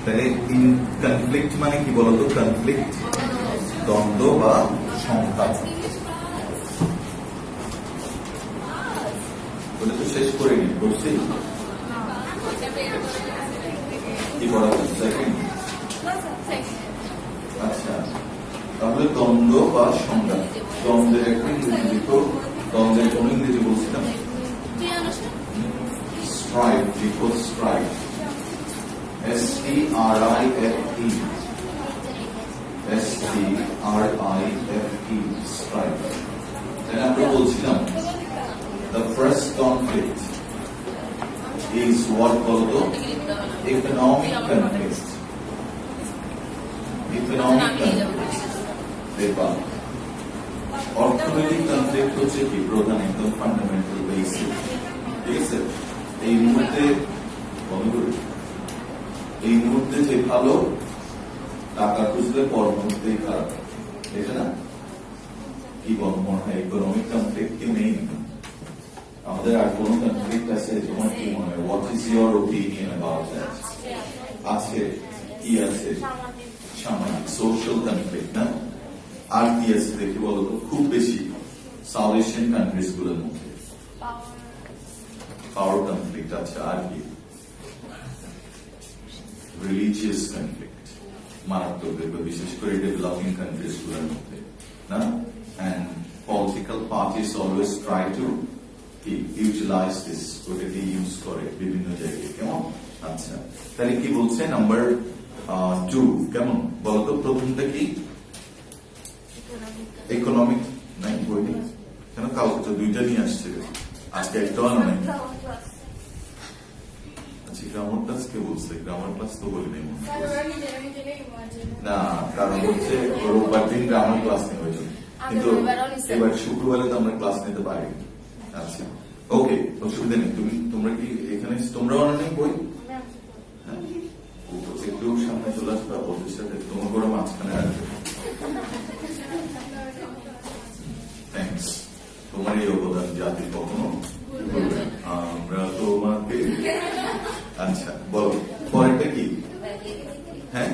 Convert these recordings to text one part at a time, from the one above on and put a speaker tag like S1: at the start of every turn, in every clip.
S1: তাহলে in conflict মানে কি বলতো? কনফ্লিক্ট দ্বন্দ্ব বা সংঘাত। বলে তো শেষ করিনি, বুঝছি কি পড়া হচ্ছে? আচ্ছা, তাহলে দ্বন্দ্ব বা সংঘাত। দ্বন্দ্বের একটা ইংরেজি লিখো। দ্বন্দ্বের কোন ইংরেজি বলছিলাম? স্ট্রাইফ লিখো। স্ট্রাইফ, STRIFE, STRIFE, স্ট্রাইফ। তাহলে আমরা বলছিলাম the first conflict is what বলতো? Economic conflict. Economic conflict দেখবা। অর্থনৈতিক কনফ্লিক্ট হচ্ছে কি প্রধান, একদম ফান্ডামেন্টাল বেসিক। ঠিক আছে, এই মুহূর্তে যে ভালো, টাকা খুঁজলে পর মুহূর্তেই খারাপ, এটা না? কি বল মনে হয়? ইকোনমিক কনফ্লিক্ট কি নেই? আমাদের আর কোন কনফ্লিক্ট আছে? তোমার কি মনে হয়? What is your opinion about that? আছে, কি আছে? সামাজিক, সোশ্যাল কনফ্লিক্ট না? আর কি আছে দেখি বলতো? খুব বেশি সাউথ এশিয়ান কান্ট্রিজ গুলোর মধ্যে পাওয়ার কনফ্লিক্ট আছে। আর কি? রিলিজিয়াস কনফ্লিক্ট মারাত্মক দেখবে, বিশেষ করে ডেভেলপিং কান্ট্রিজ গুলোর মধ্যে না? And political parties always try to utilise this, ওটাকে ইউজ করে বিভিন্ন জায়গায়। কেমন? আচ্ছা, তাহলে কি বলছে নাম্বার 2? কেমন বলতো? প্রথমটা কি? ইকোনমিক নাই বই নেই কেন? কালকে তো দুইটা নিয়ে আসছে, আজকে একটাও নাই। আচ্ছা, গ্রামার ক্লাস কে বলছে? গ্রামার ক্লাস তো বলি নেই না, কারণ হচ্ছে রোববার দিন গ্রামার ক্লাস নেই হয়েছে, কিন্তু এবার শুক্রবারে তো আমরা ক্লাস নিতে পারি। আচ্ছা, ওকে, অসুবিধা নেই। তোমরা কি এখানে তোমরাও আনো বই? একটু সামনে চলে আসবে, ওদের সাথে তোমার করে মাঝখানে আসবে। থ্যাংকস, তোমার এই অবদান জাতি কখনো ভুলবে না। আমরা তোমাকে। আচ্ছা, বলো পরেরটা কি? হ্যাঁ,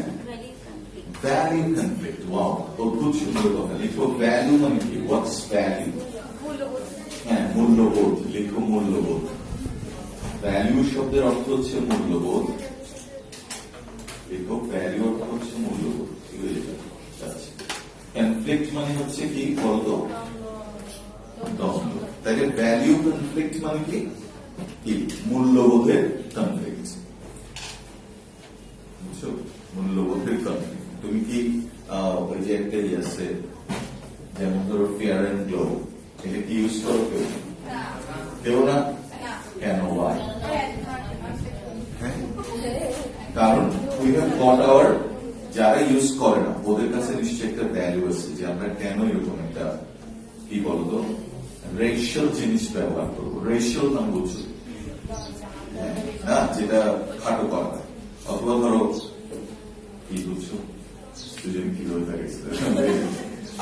S1: ভ্যালু কনফ্লিক্ট। ওয়াও, অদ্ভুত সুন্দর কথা। লিখো ভ্যালু মানে কি? হোয়াটস ভ্যালু? হ্যাঁ, মূল্যবোধ লিখো। মূল্যবোধ। ভ্যালু শব্দের অর্থ হচ্ছে মূল্যবোধ। লিখো, ভ্যালু অর্থ হচ্ছে মূল্যবোধ। কনফ্লিক্ট মানে হচ্ছে কি বলতো? দ্বন্দ্ব। তাহলে ভ্যালু কনফ্লিক্ট মানে কি? মূল্যবোধের কনফ্লিক্ট। বুঝছো? মূল্যবোধের কনফ্লিক্ট। তুমি কি ওই যে একটা আছে, যেমন ধরো ফেয়ার অ্যান্ড গ্লো, এটা কি ইউজ করো? কেউ না? কেন? ওয়াই? কারণ উই হ্যাভ গট আওয়ার, যারা ইউজ করে না ওদের কাছে নিশ্চয়ই একটা ভ্যালু আছে যে আমরা কেন এরকম একটা কি বলতো রেশিয়াল জিনিস ব্যবহার করবো। রেশিয়াল নাম বুঝছো না? যেটা খাটো করা, অথবা ধরো কি বুঝছো দুজন কি হয়ে গেছে।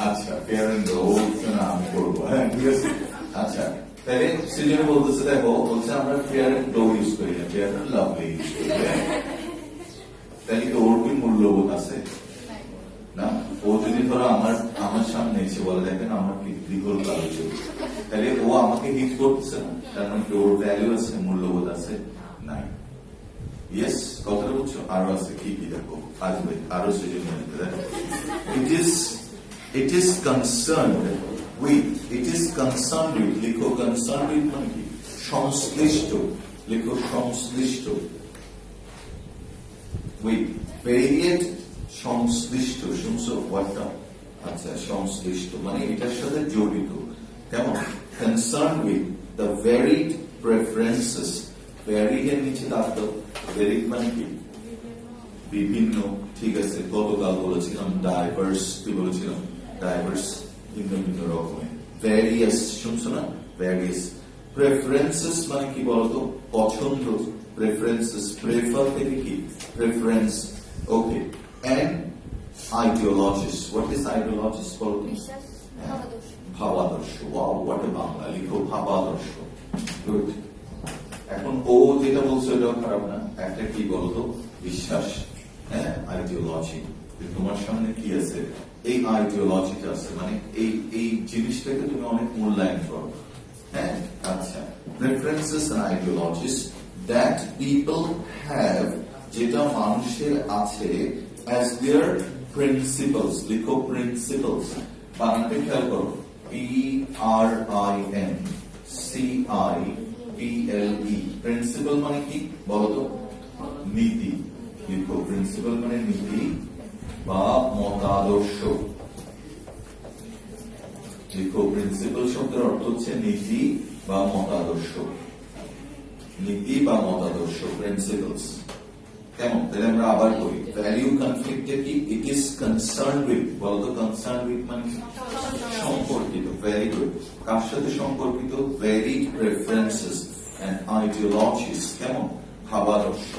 S1: আচ্ছা, ফেয়ার অ্যান্ড গ্লো না আমি করবো। হ্যাঁ, ঠিক আছে। আচ্ছা, তাহলে সেজন্য বলতেছে, দেখো বলছে আমরা ফেয়ার অ্যান্ড গ্লো ইউজ করি না, ফেয়ার অ্যান্ড লাভলি ইউজ করি। তাহলে কি ওর কি মূল্যবোধ আছে না? ও যদি ধরো আমার সামনে এসে বলে, দেখেন আমার কি দীর্ঘ কালো চুল, তাহলে ও আমাকে হিট করতেছে না, তার মানে ওর ভ্যালু আছে, মূল্যবোধ আছে? নাই। ইয়েস, কথাটা বুঝছো? আরো আছে কি কি দেখো, আসবে আরো সেজন্য দেখো। It is concerned with, লিখো concerned with মানে কি? সংশ্লিষ্ট। লিখো সংশ্লিষ্ট। with varied, সংশ্লিষ্ট। শুনছো ওয়ার্ডটা? আচ্ছা, সংশ্লিষ্ট মানে এটার সাথে জড়িত। কেমন? concerned with the varied preferences, varied এর নিচে থাকতো, varied মানে কি? বিভিন্ন। ঠিক আছে, গতকাল বলেছিলাম ডাইভার্স, কি বলেছিলাম? ডাইভার্স, ভিন্ন ভিন্ন রকমের। ভ্যারিয়াস, শুনছো না? ভ্যারিয়াস। প্রেফারেন্সেস মানে কি বলতো? পছন্দ। প্রেফারেন্সেস, প্রেফার থেকে কি? Preference. Okay, and ideologies. What is ideologies বলতো? ভাবাদর্শ। Wow, what a Bangla. লিখো ভাবাদর্শ। গুড। এখন ও যেটা বলছে ওটাও খারাপ না, একটা কি বলতো? বিশ্বাস। হ্যাঁ আইডিওলজি, তোমার সামনে কি আছে, এই আইডিওলজিটা আছে, মানে এই জিনিসটাকে তুমি অনেক মূল্যায়ন করো। হ্যাঁ আচ্ছা, preferences and ideologies that people have, যেটা মানুষের আছে, অ্যাজ দেয়ার প্রিন্সিপালস, লিখো প্রিন্সিপালস, বানানটা খেয়াল করো, PRINCIPLE, প্রিন্সিপাল মানে কি বলতো, নীতি, লিখো প্রিন্সিপাল মানে নীতি বা মতাদর্শ, লিখো প্রিন্সিপাল শব্দের অর্থ হচ্ছে নীতি বা মতাদর্শ, নীতি বা মতাদর্শ, প্রিন্সিপালস। কেমন, তাহলে আমরা আবার করি, ভ্যালিউ কনফ্লিক্ট কি, ইট ইজ কনসার্ন উইথ, বলতো কনসার্ন উইথ মানে সম্পর্কিত, ভেরি গুড, কার সাথে সম্পর্কিত, ভেরিড প্রেফারেন্সেস এন্ড আইডিওলজিস, কেমন, ভাবাদর্শ,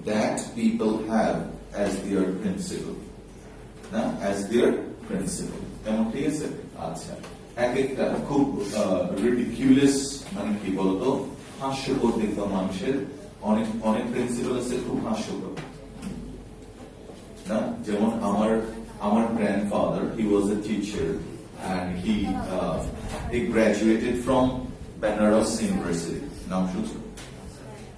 S1: that people have as their principal, না অ্যাজ দেয়ার প্রিন্সিপাল, কেমন, ঠিক আছে। আচ্ছা, এক একটা খুব রিডিকিউলাস মানে কি বলতো, হাস্যকর দেখবা মানুষের অনেক অনেক প্রিন্সিপাল আছে খুব হাস্যকর, না, যেমন আমার grandfather, he was a teacher and he graduated from Banaras University, নাম শুনছো,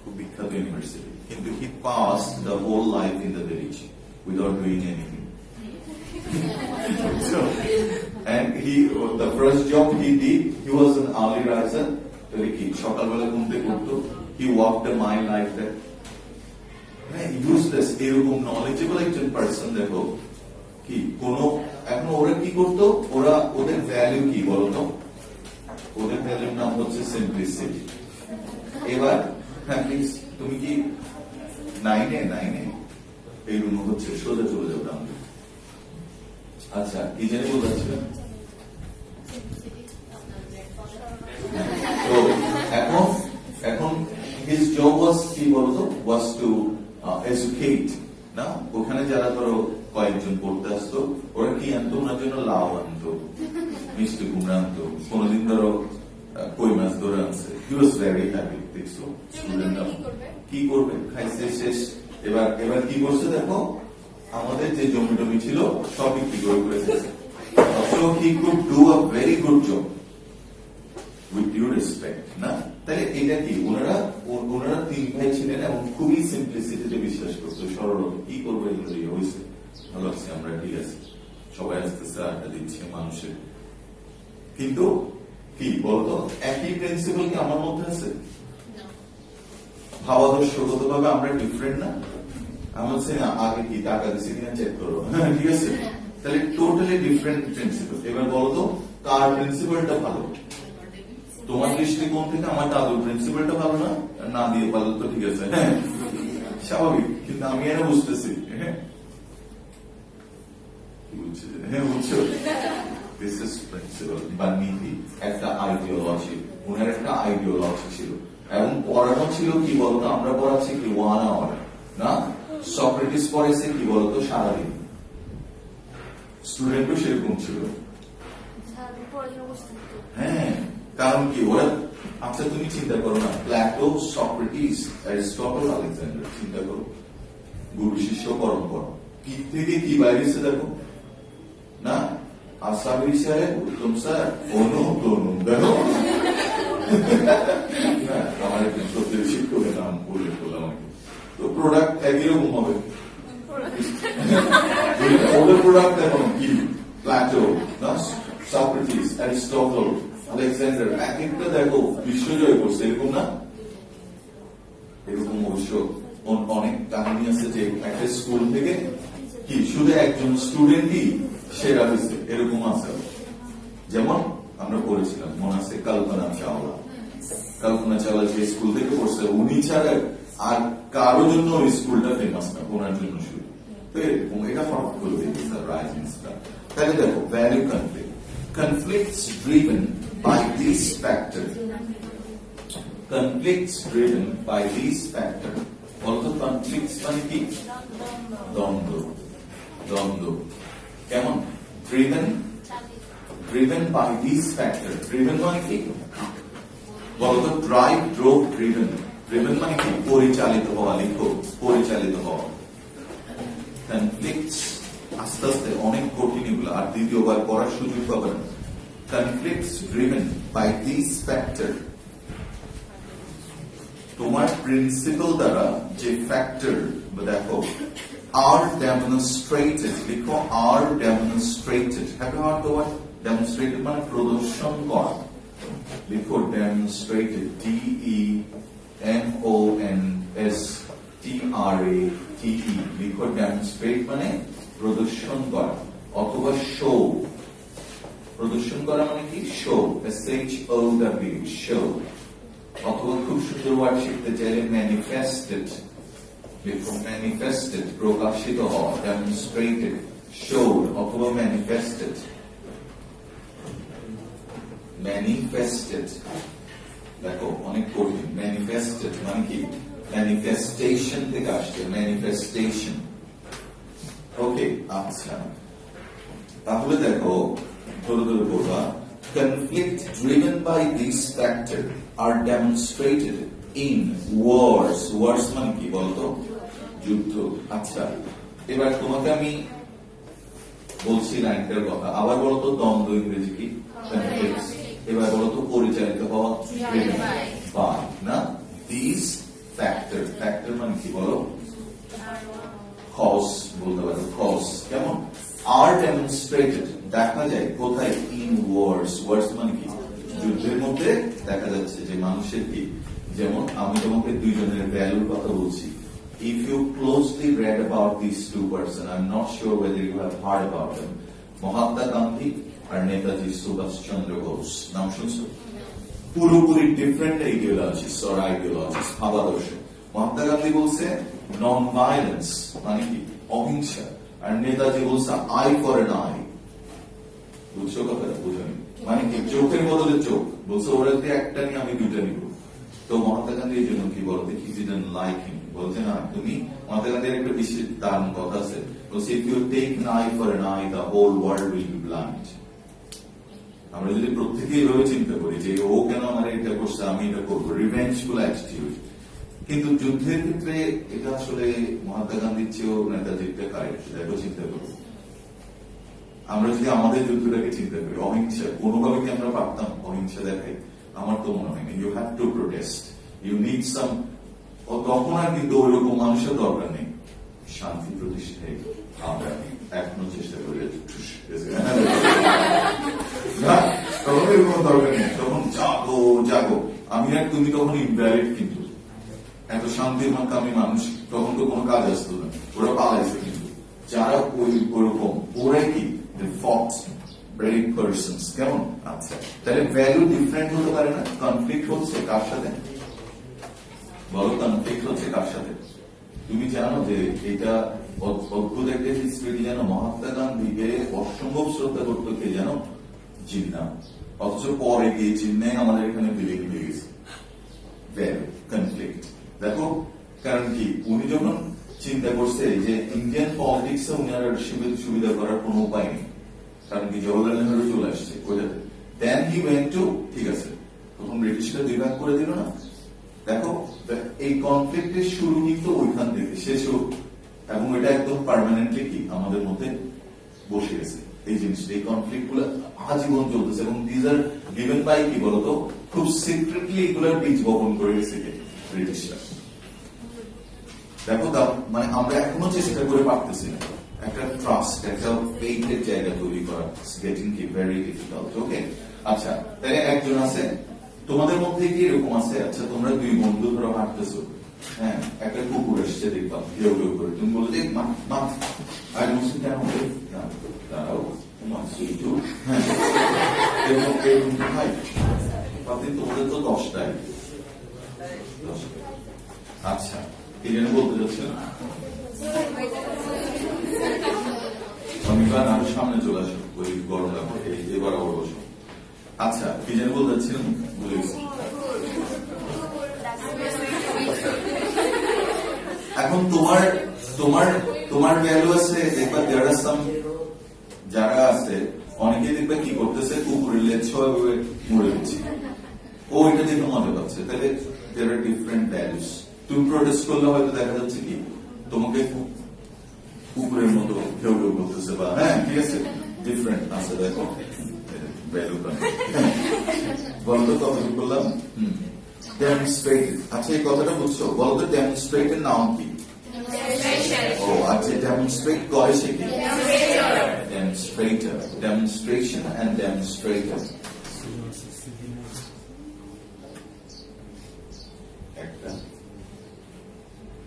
S1: খুব বিখ্যাত ইউনিভার্সিটি, কিন্তু he passed the whole life in the village without doing anything. So, and the first job he did, he was an early riser, সকালবেলা ঘুম থেকে উঠতো, he walked a mile like that. Useless, এরকম knowledgeable একজন person, দেখো কি কোনো, এখন ওরা কি করতো, ওরা ওদের ভ্যালু কি বলতো, ওদের ভ্যালুর নাম হচ্ছে সিম্পলিসিটি। এবার প্লিজ তুমি কি নাইনে এই রুম হচ্ছে, সোজা চলে যাবে আমাদের। আচ্ছা, কি জানি বলছিলাম, তো এখন his job was কি বলতো, was to educate, না, ওখানে যারা ধরো কয়েকজন পড়তে আসতো, ওরা কি আনতো, ওনার জন্য লাউ আনতো, মিষ্টি কুমড়া আনতো, কোনদিন ধরো কই মাছ ধরে আনছে, হি ওয়াজ ভেরি হ্যাপি, দেখছো স্টুডেন্টরা কি করবে, খাইছে শেষ, এবার কি করছে দেখো, আমাদের যে জমি টমি ছিল সব বিক্রি করে দিয়েছে, so he could do a very good job with due respect, না, তাহলে এটা কি, ওনারা তিন ভাই ছিলেন এবং খুবই সিম্পলিসিটিতে বিশ্বাস করতো, সরলতা, কি করবো এগুলো দিয়ে হয়েছে, ভালো আছে, আমরা ঠিক আছে, সবাই আসতেছে, আড্ডা দিচ্ছে মানুষের, কিন্তু কি বলতো, একই প্রিন্সিপাল কি আমার মধ্যে আছে, ভাবাদর্শগত ভাবে আমরা ডিফারেন্ট না, আমি বলছি না আগে কি টাকা দিচ্ছে কিনা চেক করো, ঠিক আছে, তাহলে টোটালি ডিফারেন্ট প্রিন্সিপাল। এবার বলতো কার প্রিন্সিপালটা ভালো, তোমার দৃষ্টিকোণ থেকে আমার দাদুর প্রিন্সিপালটা ভালো না, না দিয়ে পারলে তো ঠিক আছে, হ্যাঁ স্বাভাবিক, কিন্তু আমি এটা বুঝতেছি, হ্যাঁ বুঝছো, দিস ইজ প্রিন্সিপাল বা নীতি, একটা আইডিওলজি, ওনার একটা আইডিওলজি ছিল, এবং পড়ানো ছিল কি বলতো, আমরা পড়াচ্ছি কি 1 hour, না, সক্রেটিস পড়েছে কি বলতো সারাদিন, স্টুডেন্টও সেরকম ছিল, হ্যাঁ, কারণ কি ওরা, আচ্ছা তুমি চিন্তা করো না, প্লাটো, সক্রেটিস, অ্যারিস্টটল, আলেকজান্ডার, চিন্তা করো, গুরু শিষ্য পরম্পরা, কি থেকে কি বাইরেছে দেখো, না, আসামি স্যার, উত্তম স্যার, অনু তনু, দেখো আমার একজন সত্যি শিক্ষকের নাম উল্লেখ করলাম, তো প্রোডাক্ট একই রকম হবে, ওদের প্রোডাক্ট এখন কি, প্লাটো, সক্রেটিস, অ্যারিস্টটল, আলেকজান্ডার, এক একটা দেখো বিশ্বজয় করছে, এরকম না, এরকম অবশ্য অনেক কাহিনী আছে যে একটা স্কুল থেকে কি শুধু একজন স্টুডেন্টই সেরা হয়েছে, এরকম আছে, যেমন আমরা পড়েছিলাম মনে আছে কল্পনা চাওলা যে স্কুল থেকে পড়ছে, উনি ছাড়া আর কারোর জন্য ওই স্কুলটা ফেমাস না, ওনার জন্য শুরু, তো এরকম এটা ফরক করে দিয়েছে রাইজিং স্টার। তাহলে দেখো value conflicts driven by these factors, বলতো conflicts মানে কি, দ্বন্দ্ব, কেমন, driven by these factors, driven মানে কি বলতো, driven মানে কি, পরিচালিত হওয়া, লিখো পরিচালিত হওয়া, কনফ্লিক্টস আস্তে আস্তে অনেক কঠিন এগুলো, আর দ্বিতীয়বার পড়ার সুযোগ পাবেন। Conflicts driven by this factor, তোমার প্রিন্সিপাল দ্বারা যে ফ্যাক্টর দেখো, are demonstrated, লিখো are demonstrated, have you heard the word demonstrated মানে প্রদর্শন করা, লিখো demonstrated, D-E-M-O-N-S-T-R-A-T-E, লিখো demonstrate মানে প্রদর্শন করা, অথবা show, প্রদর্শন করা মানে কি show, S-H-O-W, show, অথবা খুব সুন্দর ওয়ার্ড শিখতে চাইলে manifested, লিখো manifested, প্রকাশিত হওয়া, demonstrated, showed, অথবা manifested, manifested, দেখো অনেক কঠিন, manifested মানে কি, manifestation থেকে আসছে, manifestation, ওকে। আচ্ছা, তাহলে দেখো ধরে ধরে বলবা, conflict driven by this factor are demonstrated in wars, wars মানে কি বলতো, যুদ্ধ। আচ্ছা, এবার তোমাকে আমি বলছি লাইনটার কথা, আবার বলতো দ্বন্দ্ব ইংরেজি কি, conflicts, এবার বলতো পরিচালিত হওয়া, driven by, না, these factor, factor মানে কি বলো, cause বলতে পারো, cause, কেমন, are demonstrated, দেখা যায় কোথায়, in wars, wars মানে কি, যুদ্ধের মধ্যে দেখা যাচ্ছে যে মানুষের কি, যেমন আমি তোমাকে দুইজনের ভ্যালুর কথা বলছি, if you closely read about these two persons, I'm not sure whether you have heard about them, Mahatma Gandhi আর নেতাজি সুভাষ চন্দ্র বোস, নাম শুনছো, পুরোপুরি ডিফারেন্ট আইডিওলজিস অর আইডিওলজিস, ভাবাদর্শ। মহাত্মা গান্ধী বলছে নন ভায়োলেন্স মানে কি, অহিংসা, আর নেতাজি বলছে আই ফর এন আই, বুঝছো কথাটা, বুঝনি মানে কি, চোখের বদলে চোখ, বলছে ওরা যদি একটা নিয়ে আমি দুইটা নিব। তো মহাত্মা গান্ধী এই জন্য কি বলতে, হি ডিডন্ট লাইক হিম, বলছে না তুমি, মহাত্মা গান্ধীর একটা বিশেষ দারুণ কথা আছে, বলছে if you take an eye for an eye, the whole world will be blind. আমরা যদি প্রত্যেকে এইভাবে চিন্তা করি যে ও কেন আমার এটা করছে, আমি এটা করবো, রিভেঞ্জফুল অ্যাটিটিউড, কিন্তু যুদ্ধের ক্ষেত্রে এটা আসলে মহাত্মা গান্ধীর চেয়েও নেতাজিটা কারেক্ট, দেখো চিন্তা করবো, আমরা যদি আমাদের যুদ্ধটাকে চিন্তা করি, অহিংসা কোনোভাবে কি আমরা পারতাম অহিংসা দেখাই, আমার তো মনে হয় না, you have to protest, you need some, তখন আর কিন্তু ওইরকম মানুষের দরকার নেই, শান্তি প্রতিষ্ঠায় আমরা এখনো চেষ্টা করি, তখন এরকম দরকার নেই, তখন জাগো জাগো, আমি আর তুমি তখন ইনভ্যালিড, কিন্তু এত শান্তির মানকামী মানুষ তখন তো কোনো কাজ আসতো না, ওরা পালাইছে, কিন্তু যারা ওইরকম ওরাই কি ফক্স ব্রেভ পারসনস, কেমন। আচ্ছা, তাহলে ভ্যালু ডিফারেন্ট হতে পারে না, কনফ্লিক্ট হচ্ছে কার সাথে বলো, কনফ্লিক্ট হচ্ছে কার সাথে, তুমি জানো যে এটা অদ্ভুত একটা হিস্ট্রি, জানো মহাত্মা গান্ধীকে অসম্ভব শ্রদ্ধা করতো কে জানো, জিন্না, অথচ পরে গিয়ে জিন্নাই আমাদের এখানে বিলীন হয়ে গেছে, ভ্যালু কনফ্লিক্ট, দেখো কারণ কি, উনি যখন চিন্তা করছে যে ইন্ডিয়ান পলিটিক্স এ উনার সুবিধা করার কোন উপায় নেই, কারণ কি জওহরলাল নেহরু চলে আসছে ওইটাতে, দেন হি ওয়েন্ট টু, ঠিক আছে, তখন ব্রিটিশরা দুই ভাগ করে দিল না, দেখো এই কনফ্লিক্টের শুরু কিন্তু ওইখান থেকে শেষ হোক, এবং এটা একদম পার্মানেন্টলি কি আমাদের মধ্যে বসে গেছে এই জিনিসটা, এই কনফ্লিক্ট গুলো আজীবন চলতেছে, এবং দিজ আর গিভেন বাই কি বলতো, খুব সিক্রেটলি এগুলোর বীজ বপন করে গেছে ব্রিটিশরা, দেখো মানে আমরা এখনো চেষ্টা করে পারতেছি না একটা ট্রাস্ট, একটা ফেইথের জায়গা তৈরি করা, গেটিং কি ভেরি ডিফিকাল্ট, ওকে। আচ্ছা, তাহলে একজন আছে তোমাদের মধ্যে কি এরকম আছে, আচ্ছা তোমরা দুই বন্ধু ধরো হাঁটতেছো, হ্যাঁ, একটা কুকুর এসছে দেখবা কেউ কেউ করে, তুমি বলো যে মা আর মুসলিম কেন হবে, দাঁড়াও হ্যাঁ, তোমাদের তো 10টায়, আচ্ছা কি যেন বলতে চাচ্ছেন, আমি আরো সামনে চলে আসো, ওই গরম লাগবে, এবার আবার বসো, আচ্ছা কি যেন বলতে চাচ্ছিলাম বলে গেছি, এখন তোমার তোমার তোমার ভ্যালু আছে, দেখবা যারা আছে অনেকে দেখবে কি করতেছে, কুকুরের লেজ ছয় মরে গেছে, ও এটা দেখে মজা পাচ্ছে, তাহলে there are different values, তুমি প্রোটেস্ট করলে হয়তো দেখা যাচ্ছে কি তোমাকে কুকুরের মতো কেউ কেউ বলতেছে বা হ্যাঁ ঠিক আছে ডিফারেন্ট আছে দেখো ভ্যালু বলতো কতটুকু বললাম ডেমনস্ট্রেটেড আচ্ছা এই কথাটা বুঝছো বলতো ডেমনস্ট্রেটেড নাম কি ও আচ্ছা ডেমনস্ট্রেট করে সে কি ডেমনস্ট্রেটর ডেমনস্ট্রেশন এন্ড ডেমনস্ট্রেটর একটা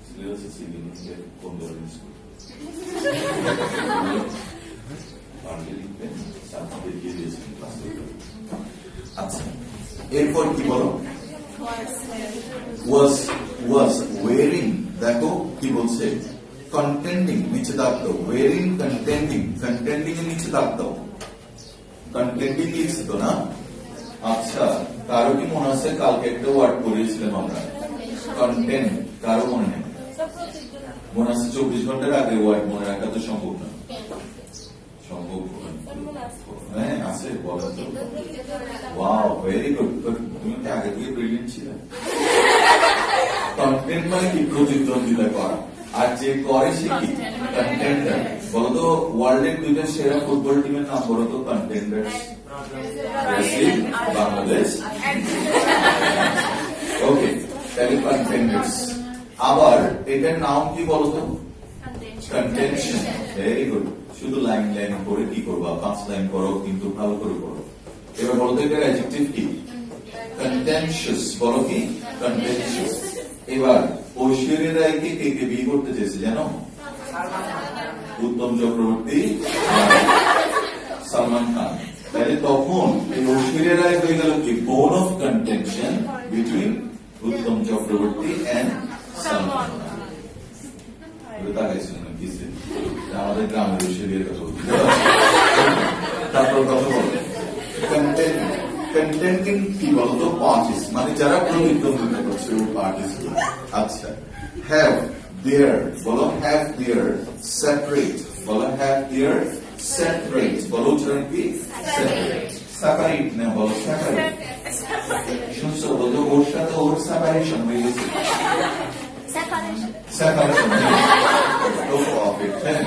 S1: সিলেবাসে সিভিল কোন ধরনের স্কুল আচ্ছা এরপর কি বলো was wearing দেখো কি বলছে contending নিচে দাগ দাও wearing contending এর নিচে দাগ দাও contending লিখছে তো না আচ্ছা কারো কি মনে আছে কালকে একটা ওয়ার্ড পড়িয়েছিলাম আমরা কন্টেন্ট কারো মনে নেই মনে আছে 24 ঘন্টার আগে ওয়ার্ড মনে রাখা তো সম্ভব না সম্ভব হ্যাঁ আছে বলো তো ওয়াও ভেরি গুড তুমি কি আগে থেকে ব্রিলিয়েন্ট ছিলে কন্টেন্ট মানে কি প্রতিদ্বন্দ্বিতা করা আর যে করে সে কি কন্টেন্ডার বলো তো ওয়ার্ল্ডের দুইটা সেরা ফুটবল টিমের নাম বলো তো কন্টেন্ডার্স ব্রাজিল বাংলাদেশ ওকে তাহলে কন্টেন্ডার্স আবার এটার নাম কি বলো তো কন্টেনশন ভেরি গুড শুধু লাইন লাইন করে কি করবা 5 লাইন করো কিন্তু ভালো করে করো এবার বলো তো এটার অ্যাডজেক্টিভ কি কন্টেনশিয়াস বলো কি কন্টেনশিয়াস এবার ঐশ্বর্য রায়কে কে কে বিয়ে করতে চেয়েছে জানো উত্তম চক্রবর্তী সালমান খান তাহলে তখন এই ঐশ্বর্য রায় হয়ে গেল কি bone of contention between Uttam Chakraborty and Salman Khan আমাদের গ্রামের ঐশ্বর্যের কথা তারপর কথা বলো কন্টেন্টিং কি বলতো পার্টিস মানে যারা প্রতিদ্বন্দ্বিতা করছে ওই পার্টিস আচ্ছা হ্যাভ দেয়ার বলো হ্যাভ দেয়ার সেপারেট বলো হ্যাভ দেয়ার সেপারেট বলো উচ্চারণ কি সেপারেট সেপারেট না বলো সেপারেট শুনছো বলো ওর সাথে ওর সেপারেশন হয়ে গেছে সেপারেশন ও পারফেক্ট হ্যাঁ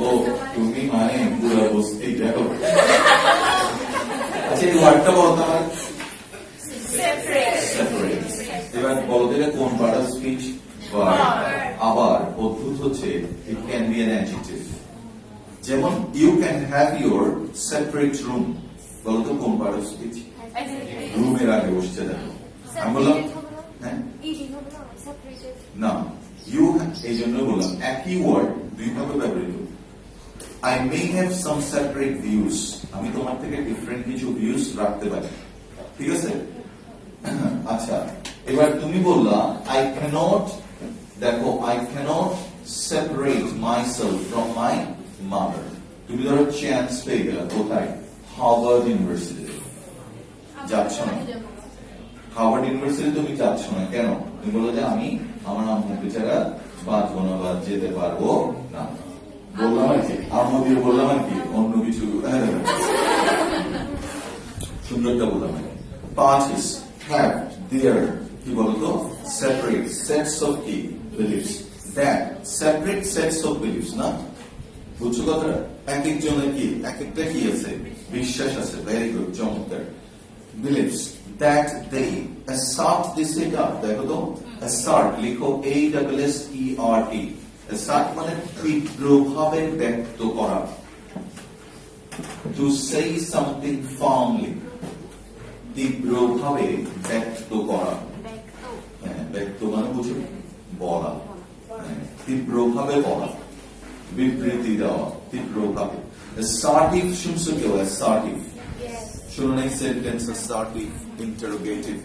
S1: ও তুমি মানে পুরো বস্তি দেখো আচ্ছা এই ওয়ার্ডটা বলতে আমার সেপারেট এবার বলতে গেলে কোন পার্ট অফ স্পিচ আবার অদ্ভুত হচ্ছে it can be an adjective যেমন you can have your separate room বলতো কোন পার্ট অফ স্পিচ রুমের আগে বসছে দেখো আমি বললাম হ্যাঁ না ইউ এই জন্য বললাম একই ওয়ার্ড দুই ভাবে ব্যবহৃত I may have some separate views. আমি তোমার থেকে ডিফারেন্ট কিছু ভিউজ রাখতে পারি ঠিক আছে আচ্ছা এবার তুমি বললা I cannot দেখো I cannot separate myself from my mother তুমি ধরো চান্স পেয়ে গেলা কোথায় হার্ভার্ড ইউনিভার্সিটি যাচ্ছ না হার্ভার্ড ইউনিভার্সিটি তুমি যাচ্ছ না কেন তুমি বললো যে আমি আমার আম্মুকে ছাড়া বাঁচবো না বা যেতে পারবো না বললাম আর কি আম্মু দিয়ে বললাম আর কি অন্য কিছু সুন্দরটা বললাম আর কি পার্টিস হ্যাভ দেয়ার কি বলতো সেপারেট সেটস অফ কি beliefs that separate sets of beliefs না বুঝছো কথাটা এক একজনের কি এক একটা কি আছে বিশ্বাস আছে ভেরি গুড চমৎকার beliefs that they assert this এটা দেখো তো assert লিখো ASSERT assert মানে তীব্রভাবে ব্যক্ত করা to say something firmly তীব্রভাবে ব্যক্ত করা ব্যক্ত মানে বুঝো বলা তীব্রভাবে বলা বিবৃতি দেওয়া তীব্রভাবে assertive শুনছো কেউ assertive শুনুন এই sentence assertive interrogative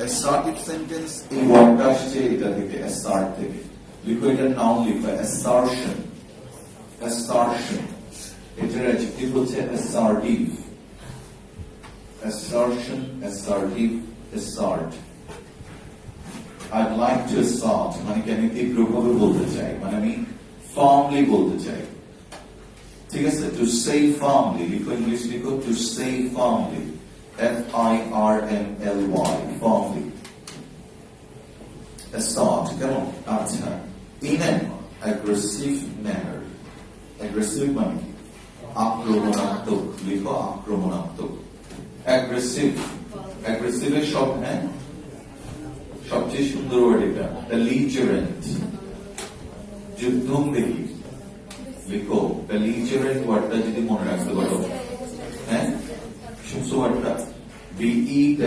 S1: assertive sentence এই ওয়ার্ডটা আসছে এটা থেকে assert থেকে লিখো এটার নাউন লিখো assertion assertion এটার অ্যাডজেক্টিভ হচ্ছে assertive assertion assertive assert I'd like to assert মানে কি আমি তীব্রভাবে বলতে চাই মানে আমি firmly বলতে চাই ঠিক আছে to say firmly লিখো ইংলিশ লিখো to say firmly FIRMLY firmly assert কেমন আচ্ছা in an aggressive manner aggressive মানে কি? আক্রমণাত্মক। লিখো আক্রমণাত্মক। অ্যাগ্রেসিভ, অ্যাগ্রেসিভের সব, হ্যাঁ সবচেয়ে সুন্দর ওয়ার্ড এটা, belligerent, যুদ্ধংদেহী। লিখো belligerent ওয়ার্ডটা যদি মনে রাখতে পারো, হ্যাঁ শুনছো ওয়ার্ডটা, BELLIGERENT,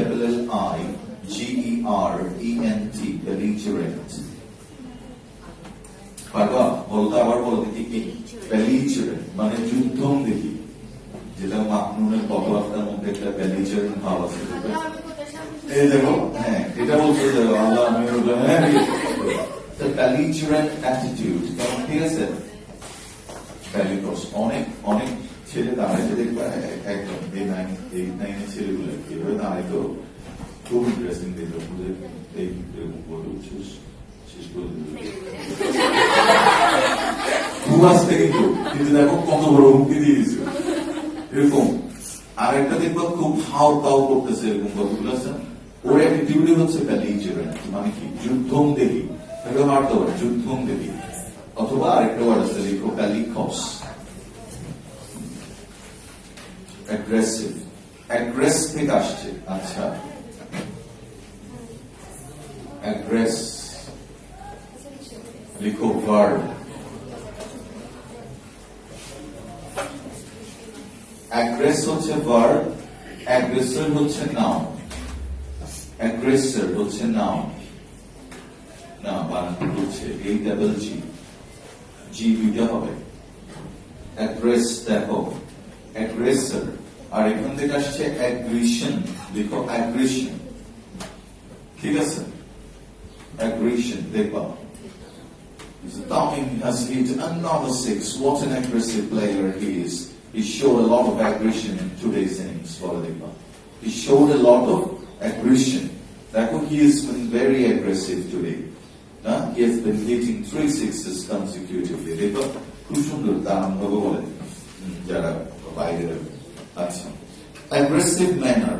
S1: belligerent। পারবা বলতে? আবার বলো দেখি কি? belligerent মানে যুদ্ধংদেহী, যেটা মাকনুনের কথাবার্তার মধ্যে একটা belligerent ভাব আছে। এই দেখো, হ্যাঁ এটা বলতে আল্লাহ আমি belligerent attitude, কেমন? ঠিক আছে, bellicose। অনেক অনেক ছেলে দাঁড়াইতে দেখবা একদম এই নাইনের ছেলেগুলো কিভাবে দাঁড়াইতো, খুব ইন্টারেস্টিং দেখলো। এই বলে উচ্ছ্বাস শেষ করে দিল, খুব আসতে কিন্তু দেখো কত বড় হুমকি দিয়ে দিচ্ছে এরকম। আর একটা দেখবা খুব হাও তাও করতেছে, এরকম কতগুলো আছে। ওর অ্যাটিটিউডই হচ্ছে belligerent, মানে কি? যুদ্ধংদেহী। এটা মারতে পারে যুদ্ধংদেহী। অথবা আরেকটা ওয়ার্ড আছে, লিখো bellicose, অ্যাগ্রেসিভ। অ্যাগ্রেস থেকে আসছে, আচ্ছা অ্যাগ্রেস, লিখো ভার্ব। অ্যাগ্রেস হচ্ছে ভার্ব, অ্যাগ্রেসর হচ্ছে নাউন। অ্যাগ্রেসর হচ্ছে নাউন, না বানান হচ্ছে এই ডাবল জি, জি দুইটা হবে। অ্যাগ্রেস দেখো অ্যাগ্রেসর। আর এখান থেকে আসছে অ্যাগ্রেশন, লিখো অ্যাগ্রেশন। ঠিক আছে, অ্যাগ্রেশন দেখবা। Tommy has hit another six. What an aggressive player he is. He showed a lot of aggression in today's innings. He showed a lot of aggression. He has been very aggressive today. He has been hitting 3 sixes consecutively. খুব সুন্দর দাম ভাবে বলেন যারা বাইরে। আচ্ছা, aggressive manner,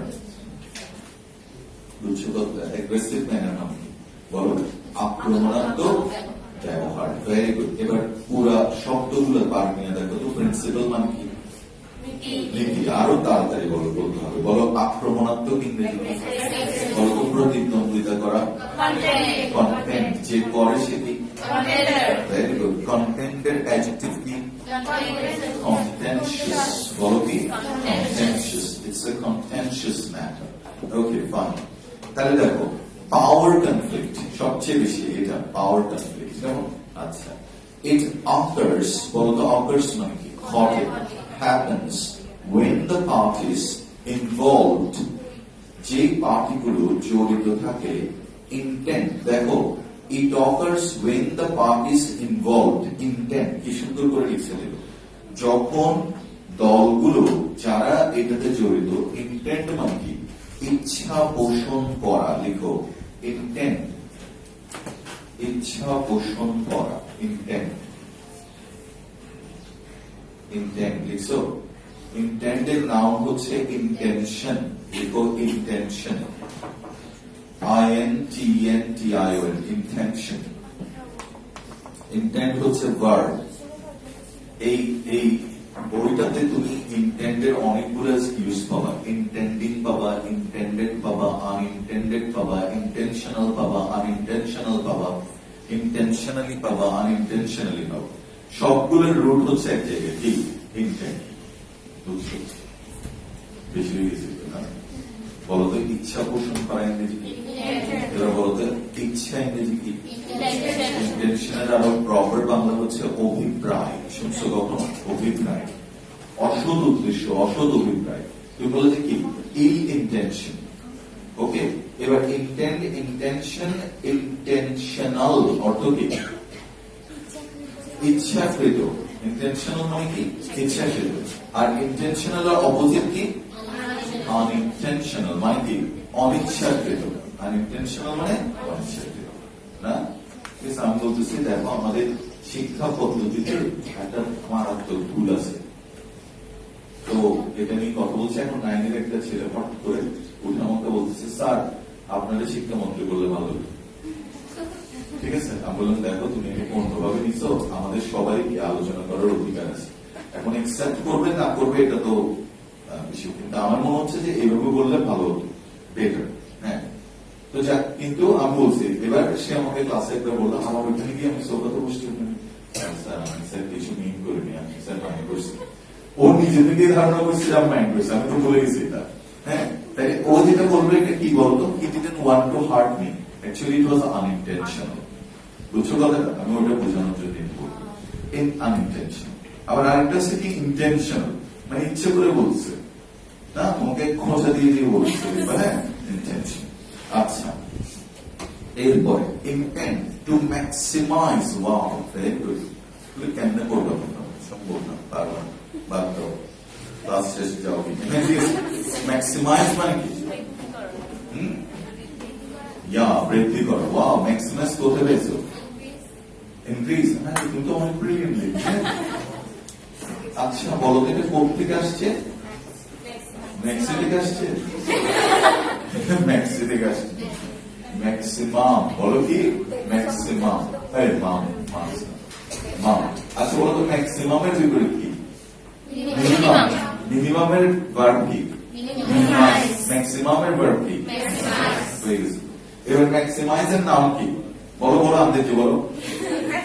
S1: বুঝছো তো? aggressive manner মানে কি বলো? আক্রমণাত্মক ব্যবহার। Very good. এবার পুরা শব্দগুলো পার নিয়ে দেখো তো। প্রিন্সিপাল মানে কি? নীতি। আরো তাড়াতাড়ি বলো, বলতে হবে। বলো আক্রমণাত্মক ইংরেজি বলো তো। প্রতিদ্বন্দ্বিতা করা, কন্টেন্ট, যে করে সেটি। Very good. কন্টেন্টের অ্যাডজেক্টিভ কি? কন্টেনশিয়াস। বলো কি? Contentious. It's a contentious matter. Okay fine. তাহলে দেখো পাওয়ার কনফ্লিক্ট সবচেয়ে বেশি, এটা পাওয়ার কনফ্লিক্ট। যেমন আচ্ছা, ইট অকার্স, বলো তো অকার্স মানে কি? ঘটে, happens when the parties involved, যে পার্টিগুলো জড়িত থাকে, intent। দেখো it occurs when the parties involved, intent কি সুন্দর করে লিখছে দেখো। যখন দলগুলো যারা এটাতে জড়িত, intent মানে কি? ইচ্ছা পোষণ করা। লিখো intent, ইচ্ছা পোষণ করা, intent। ইন্টেন্ট লিখছো? ইন্টেন্টের নাউন হচ্ছে ইন্টেনশন। লিখো ইন্টেনশন, INTENTION, ইন্টেনশন। ইন্টেন্ট হচ্ছে ভার্ব। এই বইটাতে তুমি ইন্টেন্টের অনেকগুলো ইউজ পাবা। ইন্টেন্ডিং পাবা, ইন্টেন্ডেড পাবা, আনইন্টেন্ডেড পাবা, ইন্টেনশনাল পাবা, আনইন্টেনশনাল পাবা, ইন্টেনশনালি পাবা, আনইন্টেনশনালি পাবা। সবগুলোর রুট হচ্ছে এক জায়গায়, কি? ইন্টেন্ট। বুঝছো? বেশি হয়ে গেছে না? বলতো ইচ্ছা পোষণ করা ইংরেজি কি? এবার বলতো ইচ্ছা ইংরেজি কি? ইন্টেনশনের আরো প্রপার বাংলা হচ্ছে অভিপ্রায়। শুনছো কখনো? অভিপ্রায়, অসৎ উদ্দেশ্য, অসৎ অভিপ্রায়। তুমি বলে যে কি? ইল ইন্টেনশন। ওকে, এবার ইন্টেন্ট, ইন্টেনশন, ইন্টেনশনাল অর্থ কি? ইচ্ছাকৃত। ইন্টেনশনাল মানে কি? ইচ্ছাকৃত। আর ইন্টেনশনাল এর অপোজিট কি? আনইনটেনশনাল মানে কি? অনিচ্ছাকৃত। আনইনটেনশনাল মানে অনিচ্ছাকৃত না? আমি বলতেছি দেখো আমাদের শিক্ষা পদ্ধতিতে একটা মারাত্মক ভুল আছে। তো এটা নিয়ে কথা বলছে। এখন 9 এর একটা ছেলে হঠাৎ করে উঠে আমাকে বলতেছে, স্যার আপনাদের শিক্ষামন্ত্রী বললে ভালো। ঠিক আছে? আমি বললাম দেখো তুমি এটা কোনভাবে নিছো, আমাদের সবাই কি আলোচনা করার অধিকার আছে। এখন একসেপ্ট করবে না করবে এটা তো বিষয়, কিন্তু আমার মনে হচ্ছে যে এইভাবে বললে ভালো হতো, বেটার। হ্যাঁ, তো যাক, কিন্তু আমি বলছি এবার সে আমাকে ক্লাসে একবার বললো, আমার ওইখানে গিয়ে আমি সোফাতে বসছি, স্যার আমি স্যার কিছু মিন করিনি, আমি স্যার মাইন্ড করছি। ও নিজে থেকে ধারণা করছে আমি মাইন্ড করছি, আমি তো বলে গেছি এটা। হ্যাঁ, তাই ও যেটা বলবে এটা কি বলতো, he didn't want to hurt me, actually it was unintentional. বুঝছো কথাটা? আমি ওটা বোঝানোর জন্য বলবো ইন আনইনটেনশনাল। আবার আরেকটা হচ্ছে কি ইন্টেনশনাল, মানে ইচ্ছে করে বলছে না, তোমাকে খোঁজা দিয়ে দিয়ে বলছে, হ্যাঁ ইন্টেনশন। আচ্ছা, এরপরে intent to maximise, wow very good. তুমি কেমনে করবে সম্ভব না, পারবা বাদ দাও, ক্লাস শেষে যাও। ম্যাক্সিমাইজ মানে কি? বৃদ্ধি করো। ওয়াও, ম্যাক্সিমাইজ করতে পেরেছো, ইনক্রিজ। হ্যাঁ, তুমি তো অনেক ব্রিলিয়েন্টলি। আচ্ছা বলো তো এটা কোথা থেকে আসছে? ম্যাক্সি থেকে আসছে, ম্যাক্সি থেকে আসছে। ম্যাক্সিমাম বলো কি? ম্যাক্সিমাম, মাম মাম। আচ্ছা বলো তো ম্যাক্সিমামের বিপরীত কি? মিনিমাম। মিনিমামের ভার্ব কি? মিনিমাইজ। ম্যাক্সিমামের ভার্ব কি? ম্যাক্সিমাইজ। এবার ম্যাক্সিমাইজের নাম কি? বলো বলো, আন্দাজে বলো।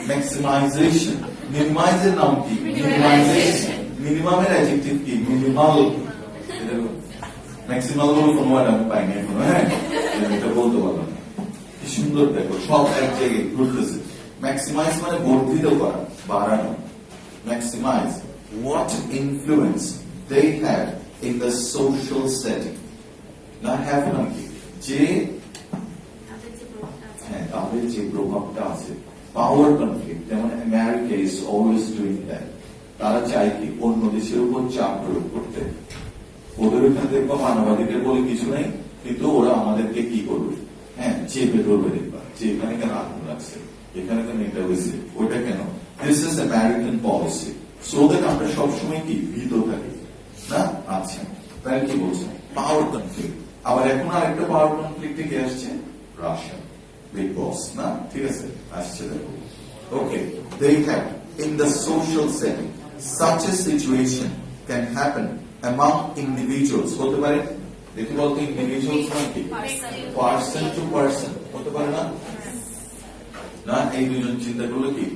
S1: ম্যাক্সিমাইজেশন। মিনিমাইজের নাম কি? মিনিমাইজেশন। মিনিমামের অ্যাডজেক্টিভ কি? মিনিমাল। ম্যাক্সিমাল বলে কোনো আমি পাইনি এখনো। হ্যাঁ, এটা বলতে পারলাম না। কি সুন্দর দেখো, সব এক জায়গায় ঘুরতেছে। ম্যাক্সিমাইজ মানে বর্ধিত করা, বাড়ানো। Maximise what influence they have in the social setting. না have মানে কি? যে তাদের যে প্রভাবটা আছে, পাওয়ার কনফ্লিক্ট। যেমন America is always doing that. তারা চায় কি অন্য দেশের উপর চাপ প্রয়োগ করতে। ওদের ওখানে দেখবো মানবাধিকার বলে কিছু নাই, কিন্তু ওরা আমাদেরকে কি করবে? হ্যাঁ, চেপে ধরবে। দেখবা যে এখানে কেন আগুন লাগছে, এখানে কেন এটা হয়েছে, ওইটা কেন। This is American policy. So that আমরা সবসময় কি ভীত থাকি না। আচ্ছা, তাহলে কি বলছে? পাওয়ার কনফ্লিক্ট। আবার এখন আরেকটা পাওয়ার কনফ্লিক্টে কে আসছে? রাশিয়া, বিগ বস না। ঠিক আছে, আসছে দেখো। ওকে, they have in the social setting such a situation can happen among individuals. হতে পারে, দেখি বলতো ইন্ডিভিজুয়ালস মানে কি? পার্সন টু পার্সন হতে পারে না। না, এই দুজন চিন্তা করলো কি,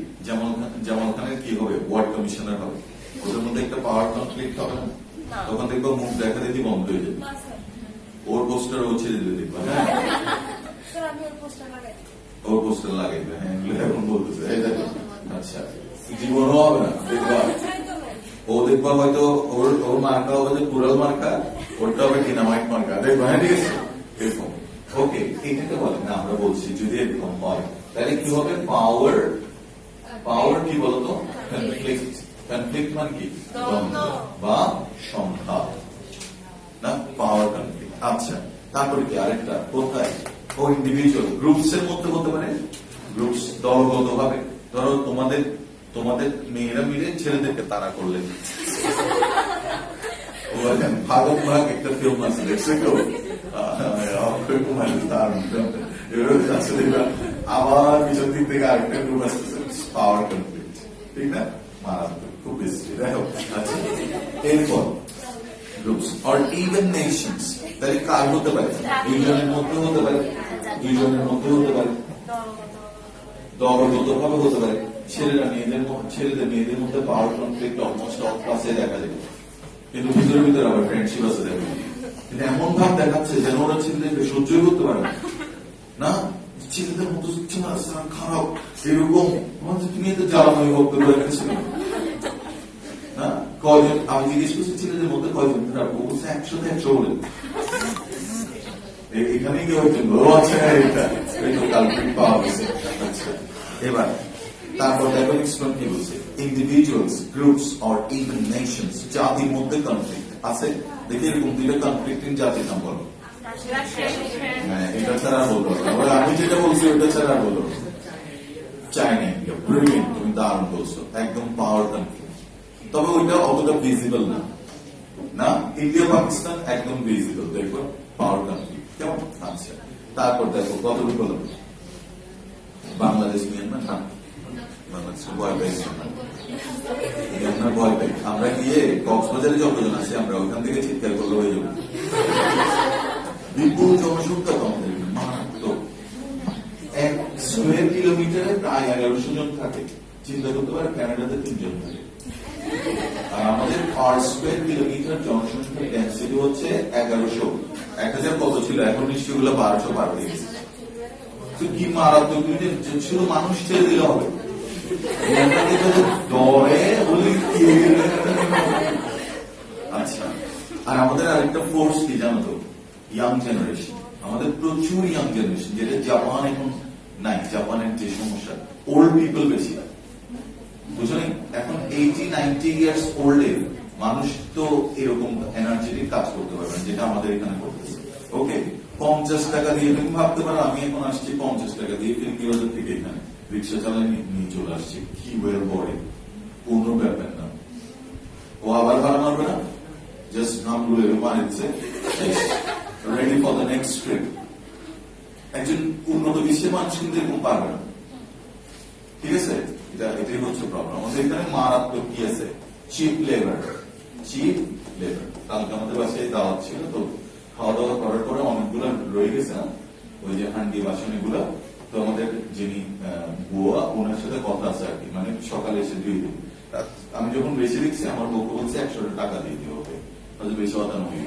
S1: যেমন খানের কি হবে? ওয়ার্ড কমিশনার হবে। ওদের মধ্যে একটা পাওয়ার কনফ্লিক্ট হবে না? তখন দেখবো মুখ দেখা দেখি বন্ধ হয়ে যাবে, ওর পোস্টার ও ছেড়ে দিলে দেখবা। হ্যাঁ, ওর পোস্টার লাগাইবে। হ্যাঁ, এখন বলতেছে এই দেখো। আচ্ছা, জীবনও হবে না দেখবা। ও দেখবা হয়তো ওর মার্কা হবে যে পুরাল মার্কা, ওরটা হবে ডিনামাইট মার্কা, দেখবা। হ্যাঁ, ঠিক আছে, এরকম। ওকে, এটাকে বলে না, আমরা বলছি যদি এরকম হয় তাহলে কি হবে? পাওয়ার। পাওয়ার কি বলতো? কনফ্লিক্ট। কনফ্লিক্ট মানে কি? দ্বন্দ্ব বা সংঘাত না, পাওয়ার কনফ্লিক্ট। আচ্ছা, তারপরে কি আরেকটা কোথায়? ও ইন্ডিভিজুয়াল, গ্রুপস এর মধ্যে হতে পারে। গ্রুপস দলগত ভাবে, ধরো তোমাদের মেয়েরা মিলে ছেলেদেরকে তাড়া করলে, ভাগক ভাগ একটা ফিল্ম আছে, দেখছে কেউ? আবার পিছন দিক থেকে আরেকটা গ্রুপ আসতেছে, পাওয়ার কনফ্লিক্ট। ঠিক না, মারাত্মক, খুব বেশি। আচ্ছা, এরপর গ্রুপস অর ইভেন নেশনস। তাহলে কার হতে পারে? দুইজনের মধ্যে হতে পারে, দুইজনের মধ্যে হতে পারে, দলগত ভাবে হতে পারে। ছেলেদের মেয়েদের মধ্যে পাওয়ার কনফ্লিক্ট অলমোস্ট সব ক্লাসে দেখা যায়, কিন্তু ভিতরে আবার ফ্রেন্ডশিপ আছে দেখো। কিন্তু এমন ভাব দেখাচ্ছে যেন ওরা ছেলেদেরকে সহ্যই করতে পারে না। ছেলেদের মতো খারাপ এরকম, তুমি এত জ্বালাময় বক্তব্য রেখেছিল না। কয়জন আমি জিজ্ঞেস করছি ছেলেদের মধ্যে কয়জন খারাপ, ও বলছে 100 বলে। এখানে কেউ একজন আছে না, এটা কালপিট পাওয়া গেছে। আচ্ছা, এবার তারপর দেখো কি বলছে? Individuals, groups or even Nations. জাতির মধ্যে কনফ্লিক্ট আছে। দেখি এরকম দুইটা কনফ্লিক্টিং জাতির নাম বলো। হ্যাঁ, এটা ছাড়া বলবো, আমি যেটা বলছি ওটা ছাড়া বলো। চায়না, ইন্ডিয়া, ব্রিলিয়েন্ট, তুমি দারুণ বলছো, একদম পাওয়ার কনফ্লিক্ট। তবে ওইটা অতটা ভিজিবল না। না, ইন্ডিয়া পাকিস্তান একদম ভিজিবল, দেখো পাওয়ার কনফ্লিক্ট কেমন। আচ্ছা, তারপর দেখো কতটুকু হলো? বাংলাদেশ মিয়ানমার না, বাংলাদেশের ভয় পাই মিয়ানমার ভয় পাই। আমরা গিয়ে কক্সবাজারে যতজন আছি আমরা ওখান থেকে চিৎকার করলে হয়ে যাবো। বিপুল জনসংখ্যা তো আমাদের মারাত্মক, 1 স্কয়ার কিলোমিটারে প্রায় 1100 জন থাকে। চিন্তা করতে পারে কানাডাতে 3 জন থাকে। আর আমাদের পার স্কয়ার কিলোমিটার জনসংখ্যার ডেন্সিটি হচ্ছে 1100। 1000 কত ছিল, এখন নিশ্চয়ই গুলো 1200 পার হয়ে গেছে। তো কি মারাত্মক, শুধু মানুষ ছেড়ে দিলে হবে, ডরে বলি। আচ্ছা, আর আমাদের আরেকটা ফোর্স কি জানো তো, ইয়াং জেনারেশন। আমাদের প্রচুর ইয়াং জেনারেশন, যেটা জাপান এখন নাই। জাপানের যে সমস্যা, ওল্ড পিপল বেশি, বুঝলেন? এখন 80-90 ইয়ার্স ওল্ডের মানুষ তো এরকম এনার্জেটিক কাজ করতে পারবেন যেটা আমাদের এখানে করতেছে। ওকে, 50 টাকা দিয়ে তুমি ভাবতে পারো আমি এখন আসছি 50 টাকা দিয়ে ফিরকি বাজার থেকে এখানে রিক্সা চালায় নিয়ে চলে আসছি, কি ওয়েল বড়ে কোনো ব্যাপার না। ও আবার ভাড়া মারবে না, জাস্ট নামগুলো এরকম আনছে, ready for the next trip. একজন উন্নত বিশ্বের মানুষ কিন্তু এরকম পারবে না, ঠিক আছে? এটাই হচ্ছে প্রবলেম। আমাদের এখানে মারাত্মক কি আছে, চিপ লেবার। Chip labour. কালকে আমাদের বাসায় দাওয়াত ছিল, তো খাওয়া দাওয়া করার পরে অনেকগুলো রয়ে গেছে না, ওই যে হান্ডি বাসন এগুলো। তো আমাদের যিনি বুয়া, ওনার সাথে কথা আছে আর কি, মানে সকালে এসে দিয়ে দিন। আমি যখন বেশি দিচ্ছি আমার বউ বলছে 100 টাকা দিয়ে দিও, ওকে বেশি কথা নয়।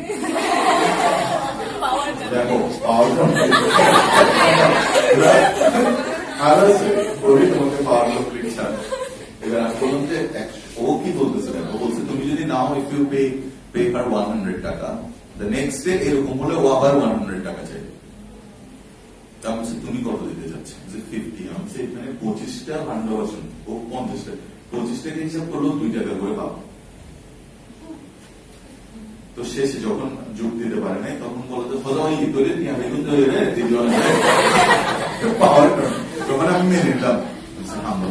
S1: দেখো পাওয়ার আর আছে ওই তোমাকে পাওয়ার রিক্সা। এবার আমি বললাম যে ও কি বলতেছে, ও বলছে তুমি যদি নাও, ইফ ইউ পে হার 100 টাকা, দ্য নেক্সট ডে এরকম হলে ও আবার 100 টাকা চাইবে। আমি বলছি তুমি কত দিতে যাচ্ছ, 50। আমি বলছি এখানে 25টা ভান্ডা বাসন, ও 50টা, 25 টাকা হিসাব করলেও 2 টাকা করে পাবো। তো শেষে যখন যোগ দিতে পারে নাই তখন বলো তো পাওয়ার, তখন আমি মেনে নিলাম,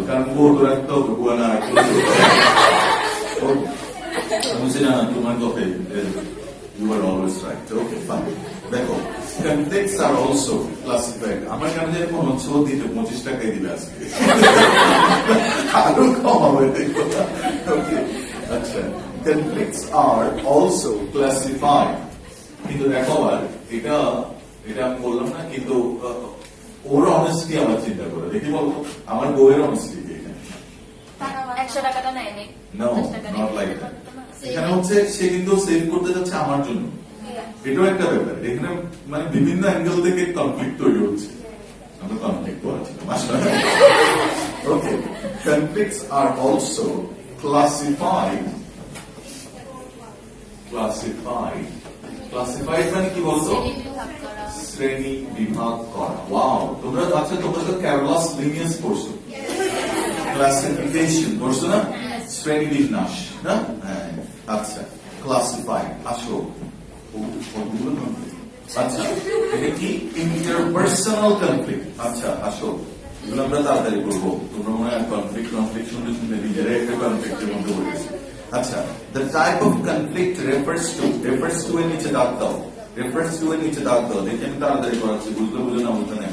S1: কারণ বোর্ড রাখতে হবে, বুয়া না রাখতে বলছি না তোমার কথাই, you are always right. Okay, fine. দেখো, conflicts are also classified. আমার কাছে যেরকম হচ্ছে ও দিতে 25 টাকাই দিবে আজকে, আরো কম হবে। ওকে, আচ্ছা, conflicts are also classified. কিন্তু দেখো আবার এটা আমি বললাম না, কিন্তু ওর অনেস্টি আমার চিন্তা করে দেখি, বলবো আমার বউয়ের অনেস্টি কি এখানে?
S2: 100 টাকাটা নেয়নি।
S1: No, not like that. এখানে হচ্ছে সে কিন্তু সেভ করতে যাচ্ছে আমার জন্য, এটাও একটা ব্যাপার। এখানে মানে বিভিন্ন অ্যাঙ্গেল থেকে কনফ্লিক্ট তৈরি হচ্ছে। আমরা কনফ্লিক্ট করেছিলাম আসলে। Okay, conflicts are also classified. Classified মানে কি বলতো? শ্রেণী বিভাগ করা। ওয়াও, তোমরা আচ্ছা তোমরা তো ক্যারলাস লিনিয়াস পড়ছো, ক্লাসিফিকেশন পড়ছো না, শ্রেণী বিন্যাস না? হ্যাঁ, আচ্ছা, ক্লাসিফাইড। আসো, আচ্ছা, এটা কি? Interpersonal conflict. আচ্ছা, আসো, এগুলো আমরা তাড়াতাড়ি করবো। তোমরা মনে হয় কনফ্লিক্ট শুনতে নিজেরা একটা কনফ্লিক্টের মধ্যে পড়ে গেছে। আচ্ছা, the type of conflict refers to এর নিচে দাগ দাও, refers to এর নিচে দাগ দাও। দেখি আমি তাড়াতাড়ি করাচ্ছি, বুঝলে বুঝে না বুঝতে নেই।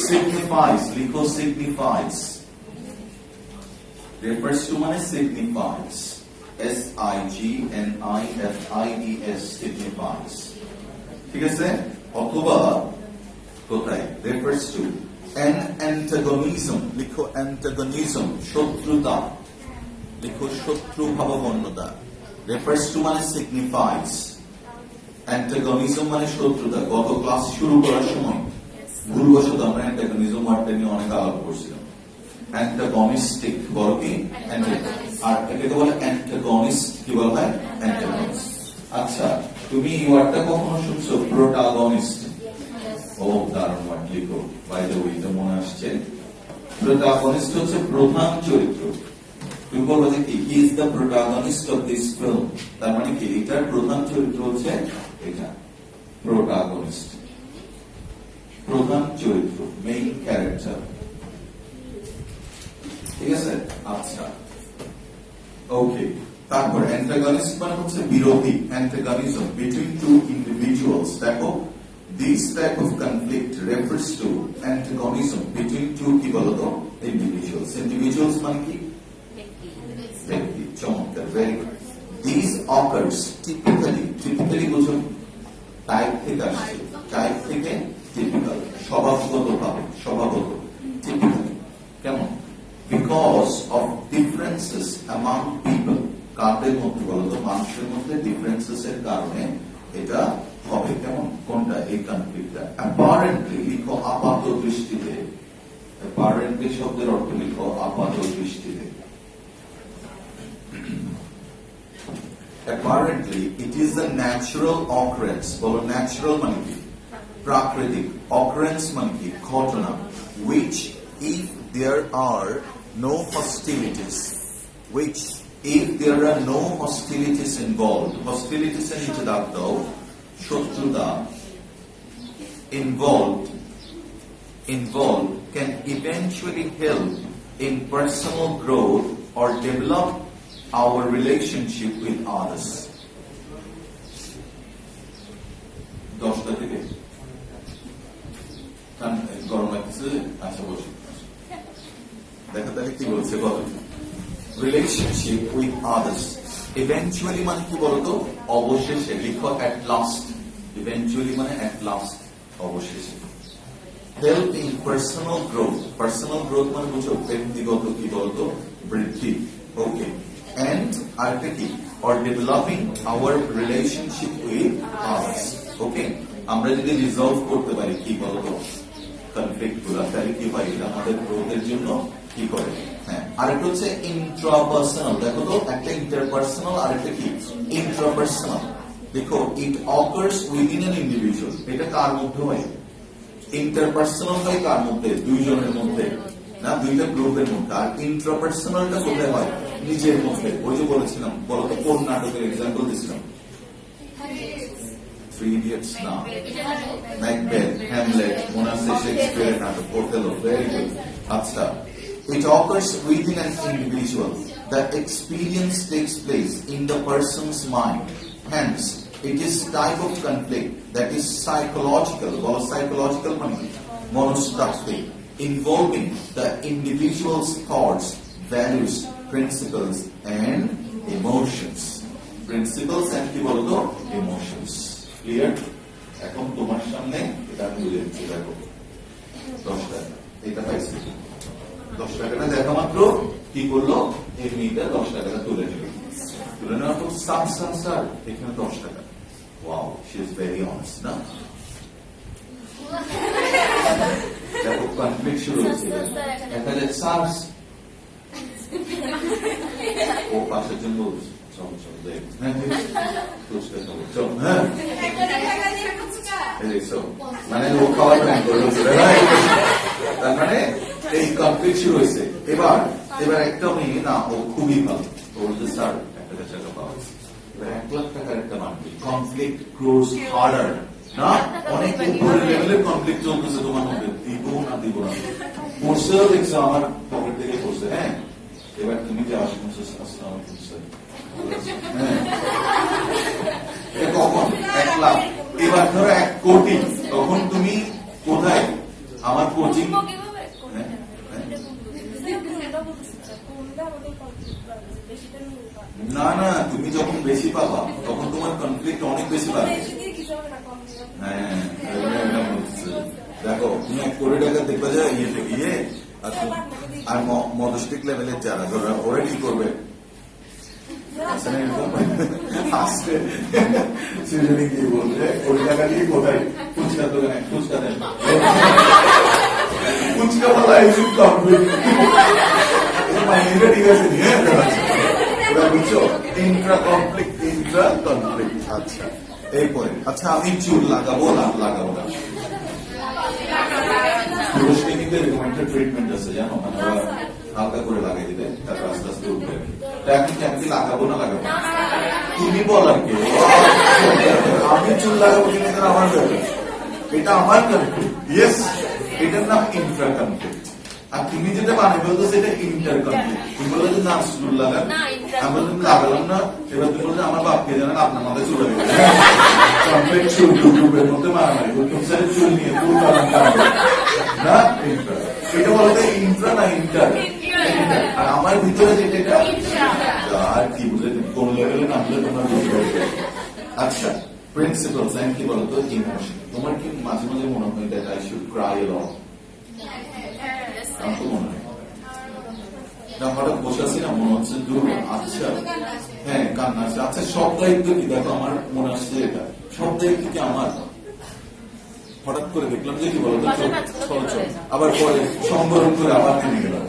S1: signifies, লিখো signifies। refers to মানে signifies, signifies, signifies, ঠিক আছে? অথবা কোথায় refers to an antagonism, লিখো antagonism, শত্রুতা, লিখো শত্রু ভাবাপন্নতা। refers to মানে signifies, antagonism মানে শত্রুতা। গত ক্লাস শুরু করার সময় ভুলবশত আমরা antagonism ওয়ার্ডটা নিয়ে অনেক আলাপ করছিলাম। অ্যান্টাগনিস্টিক বলো কি? আর এটাকে বলে অ্যান্টাগনিস্ট, কি বলা হয়? অ্যান্টাগনিস্ট। আচ্ছা, তুমি এই ওয়ার্ডটা কখনো শুনছো? প্রোটাগনিস্ট। ও দারুণ ওয়ার্ড, লিখো। বাই দ্য ওয়ে, এটা মনে আসছে। প্রোটাগনিস্ট হচ্ছে প্রধান চরিত্র। তুমি বলবো যে কি he is the protagonist of this film, তার মানে কি এটার প্রধান চরিত্র হচ্ছে এটা, প্রোটাগনিস্ট, প্রধান চরিত্র, মেইন ক্যারেক্টার, ঠিক আছে? আচ্ছা, ওকে। তারপর অ্যান্টাগনিস্ট মানে হচ্ছে বিরোধী, অ্যান্টাগনিজম বিটুইন টু ইন্ডিভিজুয়ালস। দেখো, this type of conflict refers to antagonism between two, কি বলতো? ইন্ডিভিজুয়ালস। ইন্ডিভিজুয়ালস মানে কি? ব্যক্তি। চমৎকার, very good. This occurs typically, typically বুঝুন টাইপ থেকে আসছে, টাইপ থেকে টিপিক্যাল, স্বভাবগতভাবে, স্বভাবত, টিপিক্যালি। কেমন? Because of differences among people, কাদের মধ্যে বলতো? মানুষের মধ্যে ডিফারেন্সেস এর কারণে এটা হবে। কেমন? কোনটা? এই কনফ্লিক্টটা। অ্যাপারেন্টলি লিখো আপাত দৃষ্টিতে, অ্যাপারেন্টলি শব্দের অর্থ লিখো আপাত দৃষ্টিতে। Apparently, it is a natural occurrence. বলো natural মানে কি? প্রাকৃতিক। occurrence মানে কি? ঘটনা। which if there are no hostilities, which if there are no hostilities involved, hostilities এর নিচে দাগ দাও, শত্রুতা, involved can eventually help in personal growth or develop our relationship with others. 10টা থেকে গরম লাগছে। আচ্ছা বসে দেখা তাহলে কি বলছে বলো। Relationship with others. ইভেন্চুয়ালি মানে কি বলতো? অবশেষে। লিখো অ্যাট লাস্ট। ইভেন্চুয়ালি মানে অ্যাট লাস্ট, অবশেষে। Help in personal growth. Personal growth মানে বুঝো ব্যক্তিগত কি বলতো? বৃদ্ধি। ওকে। And or developing our relationship with others. Okay, আমরা যদি রিজলভ করতে পারি কি বলতো কনফ্লিক্ট গুলো, তাহলে কি হয়? আমাদের গ্রোথের জন্য কি করে? হ্যাঁ, আরেকটা হচ্ছে ইন্ট্রাপার্সোনাল। দেখো তো, একটা ইন্টারপার্সোনাল আর একটা কি ইন্ট্রাপার্সোনাল। দেখো, ইট অকার্স উইদিন অ্যান ইন্ডিভিজুয়াল। এটা কার মধ্যে হয়? ইন্টারপার্সোনাল হয় কার মধ্যে? দুইজনের মধ্যে, না দুইটা গ্রুপের মধ্যে। আর ইন্ট্রাপার্সোনালটা কোথায় হয়? নিজের মধ্যে। ওই যে বলেছিলাম, বলতো কোন নাটকের এক্সাম্পল দিয়েছিলাম? থ্রি ইডিয়টস না, ম্যাকবেথ, হ্যামলেট, মনে আছে শেক্সপিয়ারের নাটক, ওথেলো। Very good. আচ্ছা, it occurs within an individual. The experience takes place in the person's mind. Hence, it is type of conflict that is psychological. বলো psychological মানে মনস্তাত্ত্বিক, involving the individual's thoughts, values, principles and emotions. Principles and কি বলতো? Emotions. Clear? এখন তোমার সামনে এটা আমি বলে দিচ্ছি। দেখো 10 টাকা এটা পাইছি। 10 টাকাটা দেখা মাত্র কি করলো? এই মেয়েটা 10 টাকাটা তুলে নিল। তুলে নেওয়ার পর স্যার এখানে 10 টাকা। Wow, she is very honest না? দেখো কনফ্লিক্ট শুরু হচ্ছে। একটা যে স্যার ও পাশের জন্য বলছে চল চল দেখ, ফুচকা খাবো চল। হ্যাঁ মানে ও খাওয়ার প্ল্যান করলো। তার মানে এই কনফ্লিক্ট শুরু হয়েছে। এবার একটা মেয়ে না, ও খুবই ভালো, ও বলছে স্যার 1,000 টাকা পাওয়া গেছে। এবার 1,00,000 টাকার একটা মানবে কনফ্লিক্ট গ্রোস হার্ডার না, অনেক উপরের লেভেলের কনফ্লিক্ট চলতেছে তোমার মধ্যে, দিব না দিব না। পড়ছেও দেখছো আমার পকেট থেকে পড়ছে। হ্যাঁ, এবার তুমি যে আসছো আসসালাম আলাইকুম স্যার, হ্যাঁ কখন 1 লাখ, এবার ধরো 1 কোটি, তখন তুমি কোথায়? আমার কোচিং না না, তুমি যখন বেশি পাবা তখন তোমার কনফ্লিক্ট অনেক বেশি পাবে। হ্যাঁ, দেখো তুমি 1 কোটি টাকা দেখবে যে ইয়েতে গিয়ে, আর মডেস্টিক লেভেলের যারা ধরো ওরা কি করবে? আসতে সিজনে গিয়ে বলবে 1 কোটি টাকা দিয়ে কোথায় ফুচকা দোকানে ফুচকা দেন, ফুচকা বলা এসে কনফ্লিক্ট। ঠিক আছে নিয়ে বুঝছো, ইন্ট্রা কনফ্লিক্ট। আচ্ছা, এরপরে আচ্ছা আমি চুল লাগাবো না লাগাবো না, পুরুষ ক্লিনিকের রিকমেন্ডেড ট্রিটমেন্ট আছে জানো, মানে ওরা হালকা করে লাগাই দিবে, তারপর আস্তে আস্তে উঠবে। এখন কি আমি লাগাবো না লাগাবো? তুমি বলার কে? আমি চুল লাগাবো কিনা আমার ব্যাপার, এটা আমার কনফ্লিক্ট। ইয়েস, এটার নাম ইন্ট্রা কনফ্লিক্ট। আর তুমি যেটা বানিয়ে বলতো সেটা ইন্টার কনফ্লিক্ট। তুমি বললে যে না চুল লাগান, আমি বললাম লাগালাম না, এবার তুমি বলছো আমার বাপকে জানেন আপনার মাথায় চুল লাগে কনফ্লিক্ট শুরু, ইউটিউবের মধ্যে মারামারি, চুল নিয়ে চুল লাগান না ইন্টার। এটা বলতে ইন্ট্রা না ইন্টার, আর আমার ভিতরে যেটা আর কি বুঝলে কোন লেভেলে নামলে তোমরা বুঝতে পারবে। আচ্ছা, প্রিন্সিপালস এন্ড কি বলতো ইমোশন। তোমার কি মাঝে মাঝে মনে হয় দ্যাট আই শুড ক্রাই এ লট? আমার তো মনে হয় না, হঠাৎ বসে আছি না, মনে হচ্ছে দূর। আচ্ছা হ্যাঁ, কান্না আসছে। আচ্ছা, সব দায়িত্ব কি, দেখো আমার মনে আসছে এটা সব দায়িত্ব কি আমার? হঠাৎ করে দেখলাম যে কি বলতো চল চল, আবার পরে সংবরণ করে আবার থেমে গেলাম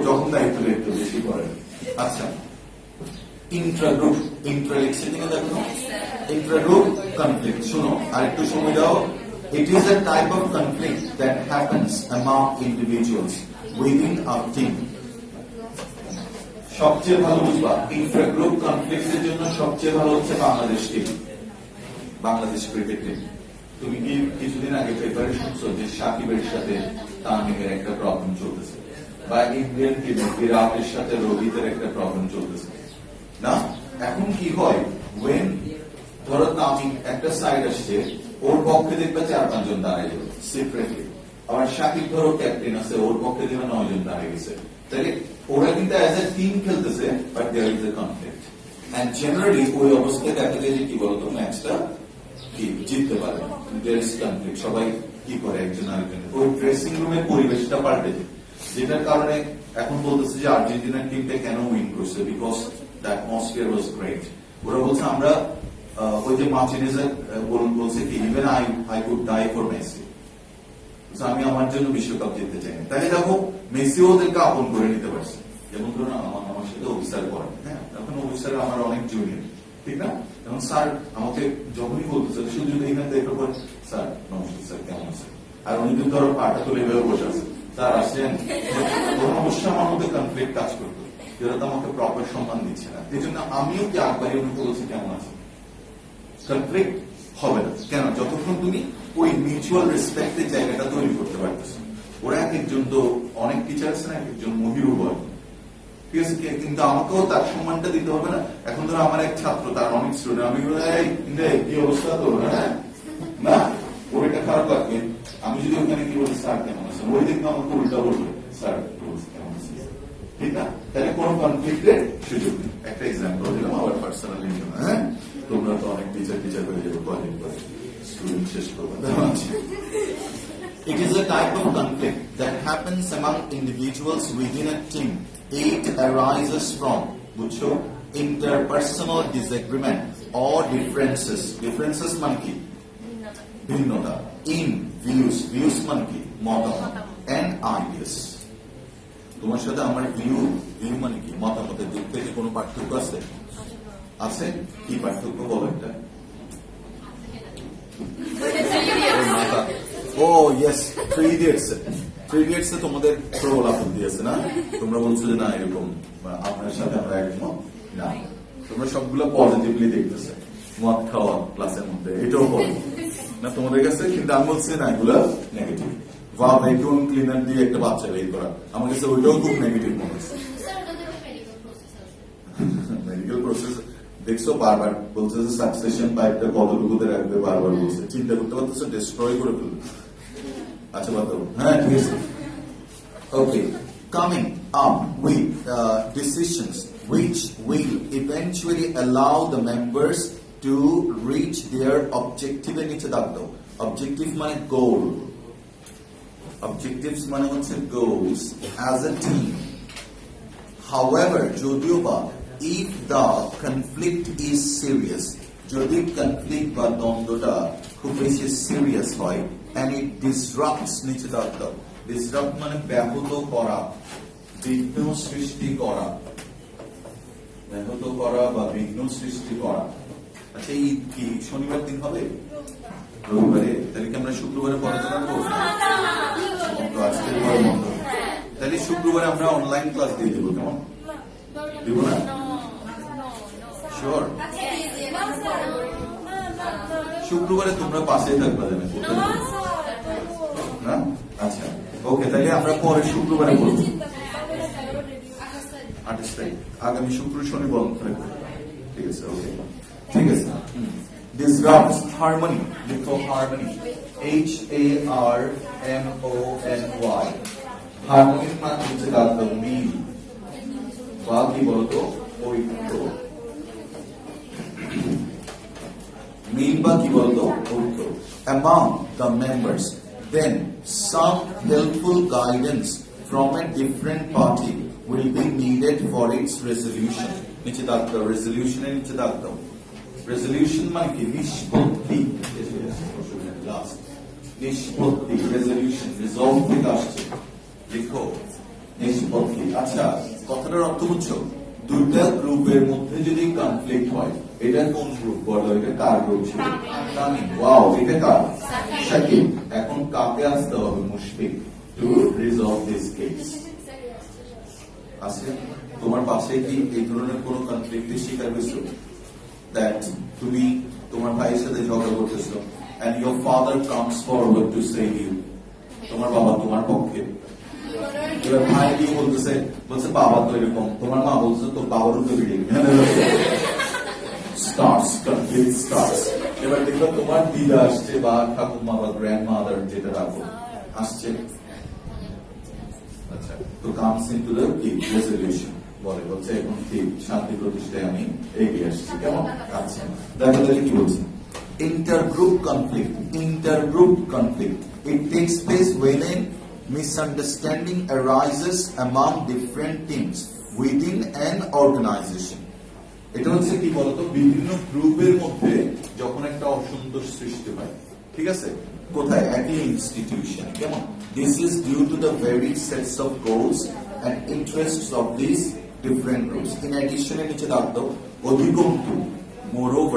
S1: যখন দায়িত্ব একটু বেশি করে। আচ্ছা, ইন্ট্রাগ্রুপ, ইন্ট্রালিকশন থেকে দেখো ইন্ট্রাগ্রুপ কনফ্লিক্ট। শোনো আর একটু সময় দাও। It is a type of conflict that happens among individuals within a team. সবচেয়ে ভালো বুঝবা ইন্ট্রাগ্রুপ কনফ্লিক্টের জন্য সবচেয়ে ভালো হচ্ছে Bangladesh team, Bangladesh cricket team. তুমি কি কিছুদিন আগে পেপারে শুনছো যে সাকিবের সাথে তামিমের একটা প্রবলেম চলতেছে, বা ইন্ডিয়ান টিমে বিরাটের সাথে রোহিতের একটা প্রবলেম চলতেছে না? এখন কি হয়, ওয়েন ধরো তামিম একটা সাইড আসছে, ওর পক্ষে দেখবে 4-5 জন দাঁড়িয়ে যাবে সিক্রেটলি, আবার সাকিব ধরো ক্যাপ্টেন আছে, ওর পক্ষে দেখবে 9 জন দাঁড়িয়ে গেছে। তাহলে ওরা কিন্তু অ্যাজ এ টিম খেলতেছে, but there is a conflict. And generally ওই অবস্থায় দেখা যায় যে কি বলতো ম্যাচটা কি জিততে পারে, দেয়ার ইজ কনফ্লিক্ট। সবাই কি করে একজন আরেকজন, ওই ড্রেসিং রুমের পরিবেশটা পাল্টে যায়, যেটার কারণে এখন বলতেছে যে আর্জেন্টিনার টিমটা কেন উইন করছে, because the atmosphere was great. ওরা বলছে আমরা ওই যে মার্টিনেজের বলছে কি even I could die for Messi, আমি আমার জন্য বিশ্বকাপ জিততে চাই। তাই দেখো মেসিও ওদেরকে আপন করে নিতে পারছে। যেমন ধরুন আমার সাথে অফিসার করেন, হ্যাঁ, এখন অফিসার আমার অনেক জুনিয়র, ঠিক না? এখন স্যার আমাকে যখনই বলতেছে শুধু এখানে দেখার পর স্যার নমস্কার স্যার কেমন আছে, আর উনি কিন্তু ধরো পাটা তুলে এভাবে বসে আছে, স্যার আসেন, অবশ্যই আমার মধ্যে কনফ্লিক্ট কাজ করতো, যেটা তো আমাকে প্রপার সম্মান দিচ্ছে না। এই জন্য আমিও কি আকবারি উনি বলছি কেমন আছে, কনফ্লিক্ট হবে না। কেন? যতক্ষণ তুমি ওই মিউচুয়াল রেসপেক্টের জায়গাটা তৈরি করতে পারতেছো। ওরা এক একজন তো অনেক টিচার আছে না, এক একজন মহিরু বল, ঠিক আছে, কিন্তু আমাকেও তার সম্মানটা দিতে হবে না। এখন ধরো আমার এক ছাত্র, তার অনেক স্টুডেন্ট, আমি কি অবস্থা তো হ্যাঁ না, ওর এটা খারাপ লাগবে। আমি যদি ওখানে কি বলি স্যার কেমন আছেন, ওই দিন আমাকে উল্টা বলবে স্যার কেমন আছেন, ঠিক না? তাহলে কোনো কনফ্লিক্টের সুযোগ নেই। একটা এক্সাম্পল দিলাম আবার পার্সোনালি, হ্যাঁ, তোমরা তো অনেক টিচার হয়ে যাবে কলেজ পরে, স্টুডেন্ট শেষ করবে। It is a type of conflict that happens among individuals within a team. It arises from বুঝছো interpersonal disagreement or differences. Differences মানে কি? ভিন্নতা। In views মানে কি? মতামত। And ideas. তোমার সাথে আমার ভিউ মানে কি? মতামতের দিক থেকে কোনো পার্থক্য আছে? আছে? কি পার্থক্য বলো একটা? ও ইয়েস, 3 Idiots এ তোমাদের প্রবল আপত্তি আছে না? তোমরা বলছো যে না এরকম, আপনার সাথে আমরা একমত না। তোমরা সবগুলো পজিটিভলি দেখতেছে, মদ খাওয়া ক্লাসের মধ্যে, এটাও পজিটিভ না তোমাদের কাছে, কিন্তু আমি বলছি না এগুলো নেগেটিভ। ভ্যাকুয়াম ক্লিনার দিয়ে একটা বাচ্চা বের করা, আমার কাছে ওইটাও খুব নেগেটিভ মনে হচ্ছে। মেডিকেল প্রসেস দেখছো, বারবার বলছে যে সাকসেশন পাইপটা কতটুকুতে রাখবে, বারবার বলছে, চিন্তা করতে পারতেছে ডিস্ট্রয় করে ফেলবে। আচ্ছা বাতাবো, হ্যাঁ ঠিক আছে। ওকে, coming up with decisions which will eventually allow the members to reach their objective এর নিচে দাগ দাও। অবজেক্টিভ মানে গোল, অবজেক্টিভস মানে হচ্ছে goals as a team. However, যদিও বা if the conflict is serious, যদি কনফ্লিক্ট বা দ্বন্দ্বটা খুব বেশি সিরিয়াস হয়, and it disrupts নিচে দাগ দাও। ডিসরাপ্ট মানে ব্যাহত করা, বিঘ্ন সৃষ্টি করা, ব্যাহত করা বা বিঘ্ন সৃষ্টি করা। আচ্ছা, এই কি শনিবার দিন হবে? রবিবারে? তাহলে কি আমরা শুক্রবারে পড়াশোনা করবো? আজকে বন্ধ, তাহলে শুক্রবারে আমরা অনলাইন ক্লাস দিয়ে দেবো, কেমন? দিব না? শিওর? শুক্রবারে তোমরা পাশেই থাকবা, জানেন না? আচ্ছা ওকে, তাহলে আমরা পরে শুক্রবারে বলবো 28 তারিখ, আগামী শুক্র শনি বন্ধ থাকবে, ঠিক আছে? ওকে, ঠিক আছে। Disrupts harmony, লিখো harmony, HARMONY, হারমোনির মানে হচ্ছে কার মিল বা কি বলতো ঐক্য, মিল বা কি বলতো ঐক্য among the members, then some helpful guidance from a different party will be needed for its resolution. নিচে দাগ দাও, রেজলিউশনের নিচে দাগ দাও। রেজলিউশন মানে কি নিষ্পত্তি, লাস্ট নিষ্পত্তি, রেজলিউশন রিজলভ থেকে আসছে, লিখো নিষ্পত্তি। আচ্ছা, কথাটার অর্থ বুঝছো? দুইটা গ্রুপের মধ্যে যদি কনফ্লিক্ট হয়, এটা কোন গ্রুপ বলো, এটা কার গ্রুপ ছিল? তামিম। ওয়াও, এটা কার? শাকিব। এখন কাকে আসতে হবে? Mushfiq, two resolve this case. আছে তোমার পাশে কি এই ধরনের কোন কনফ্লিক্টের শিকার হয়েছো? দ্যাট তুমি তোমার ভাইয়ের সাথে ঝগড়া করতেছো and your father comes forward to save you, তোমার বাবা তোমার পক্ষে, এবার ভাই কি বলতেছে, বলছে বাবা তো এরকম, তোমার মা বলছে তো বাবার উপরে ভিডিও স্টার্টস, কনফ্লিক্ট স্টার্টস। এবার দেখো তোমার দিদা আসছে বা ঠাকুমা বা গ্র্যান্ড মাদার যেটা রাখো আসছে, আচ্ছা, তো কামস ইনটু দ্য রেজলিউশন, বলছে এখন ঠিক শান্তি প্রতিষ্ঠায় আমি এগিয়ে আসছি, কেমন? আচ্ছা, দেখো তাহলে কি বলছে, intergroup conflict, it takes place when a misunderstanding arises among different teams within an organization. এটা হচ্ছে কি বলতো, বিভিন্ন গ্রুপের মধ্যে যখন একটা অসন্তোষ সৃষ্টি হয়, ঠিক আছে, কোথায়? একই ইনস্টিটিউশন, কেমন? This is due to the varied sets of goals and interests of these different groups. In addition, নিচে দাগ দাও, অধিকন্তু, moreover